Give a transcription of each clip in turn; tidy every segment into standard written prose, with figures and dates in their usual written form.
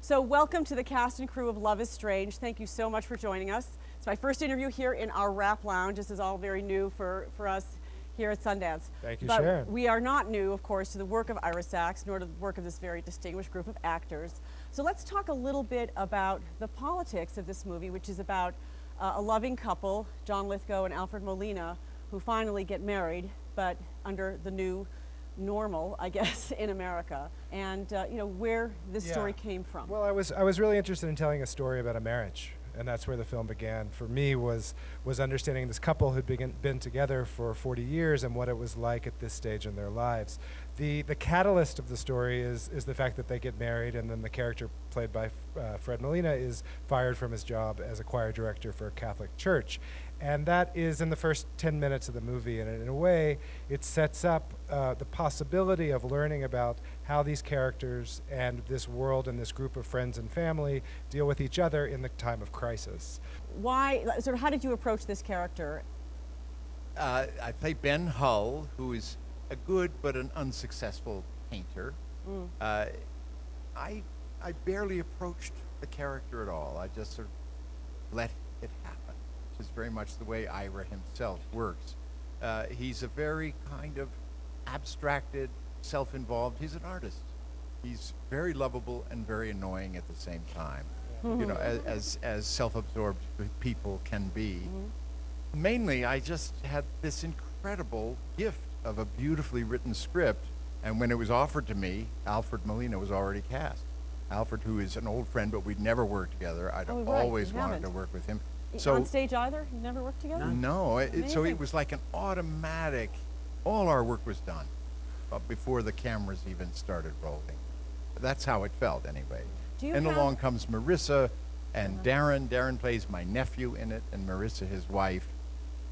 So welcome to the cast and crew of Love is Strange. Thank you so much for joining us. It's my first interview here in our Wrap Lounge. This is all very new for us here at Sundance. Thank you, but Sharon. We are not new, of course, to the work of Ira Sachs, nor to the work of this very distinguished group of actors. So let's talk a little bit about the politics of this movie, which is about a loving couple, John Lithgow and Alfred Molina, who finally get married, but under the new normal, I guess, in America, and where this story came from. Well, I was really interested in telling a story about a marriage, and that's where the film began. For me, was understanding this couple who'd been together for 40 years and what it was like at this stage in their lives. The catalyst of the story is the fact that they get married, and then the character played by Fred Molina is fired from his job as a choir director for a Catholic church. And that is in the first 10 minutes of the movie, and in a way, it sets up the possibility of learning about how these characters and this world and this group of friends and family deal with each other in the time of crisis. Why, sort of, how did you approach this character? I play Ben Hull, who is a good but an unsuccessful painter. I barely approached the character at all. I just sort of let it happen. Is very much the way Ira himself works. He's a very kind of abstracted, self-involved. He's an artist. He's very lovable and very annoying at the same time. You know, as self-absorbed people can be. Mainly, I just had this incredible gift of a beautifully written script, and when it was offered to me, Alfred Molina was already cast. Alfred, who is an old friend, but we'd never worked together. I'd always wanted to work with him. So, on stage either? You never worked together? No, so it was like an automatic, all our work was done before the cameras even started rolling. That's how it felt anyway. And along comes Marisa and Darren. Darren plays my nephew in it, and Marisa, his wife.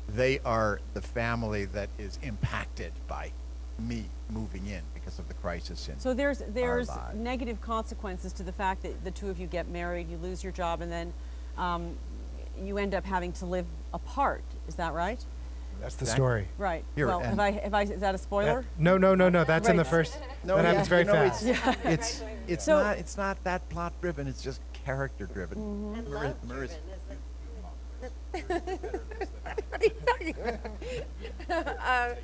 They are the family that is impacted by me moving in because of the crisis in So there's our lives. Negative consequences to the fact that the two of you get married, you lose your job, and then you end up having to live apart. Is that right? That's the story. Right. Here, well, is that a spoiler? No. That's in the first. No, that happens very fast. It's not that plot driven. It's just character driven. And love driven, isn't it? What are you talking about?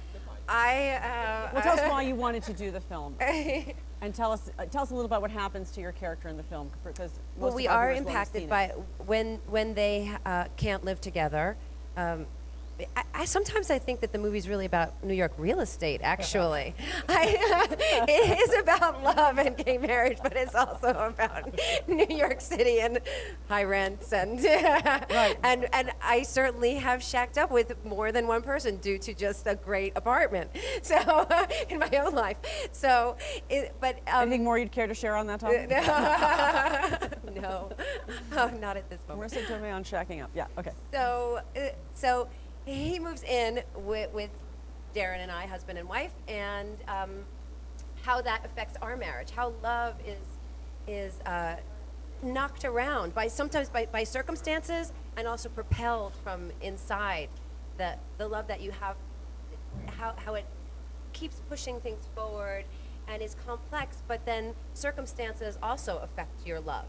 Well, tell us why you wanted to do the film, and tell us a little about what happens to your character in the film, because most we of our are viewers won't have impacted seen by it. when they can't live together. Sometimes I think that the movie's really about New York real estate, actually. It is about love and gay marriage, but it's also about New York City and high rents. And and I certainly have shacked up with more than one person due to just a great apartment. So in my own life. So, Anything more you'd care to share on that topic? No, not at this moment. Marisa Tomei on shacking up. Yeah. Okay. So he moves in with Darren and I, husband and wife, and how that affects our marriage, how love is knocked around sometimes by circumstances, and also propelled from inside. The love that you have, how it keeps pushing things forward and is complex, but then circumstances also affect your love.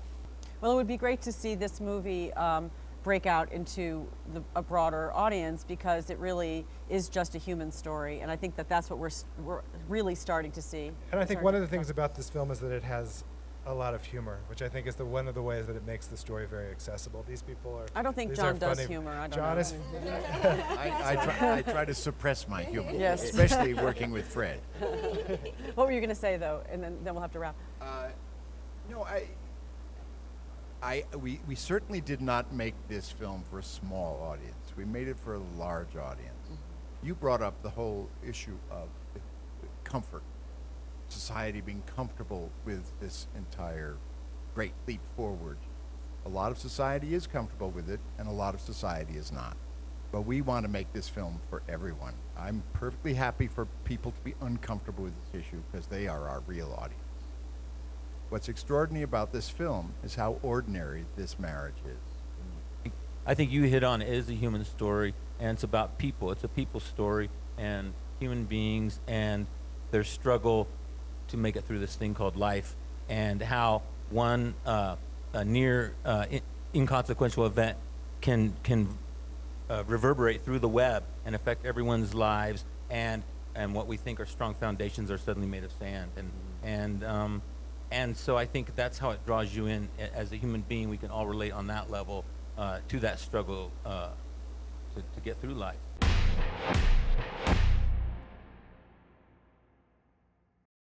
Well, it would be great to see this movie break out into a broader audience, because it really is just a human story, and I think that's what we're really starting to see. And I think one of the things about this film is that it has a lot of humor, which I think is one of the ways that it makes the story very accessible. These people are. I don't think John does humor. I don't John know. is. I try to suppress my humor, Yes. especially working with Fred. What were you going to say, though? And then we'll have to wrap. No, we certainly did not make this film for a small audience. We made it for a large audience. You brought up the whole issue of comfort, society being comfortable with this entire great leap forward. A lot of society is comfortable with it, and a lot of society is not. But we want to make this film for everyone. I'm perfectly happy for people to be uncomfortable with this issue, because they are our real audience. What's extraordinary about this film is how ordinary this marriage is. I think you hit on it is a human story, and it's about people. It's a people story, and human beings and their struggle to make it through this thing called life, and how one a near inconsequential event can reverberate through the web and affect everyone's lives, and what we think are strong foundations are suddenly made of sand. And so I think that's how it draws you in. As a human being, we can all relate on that level to that struggle to get through life.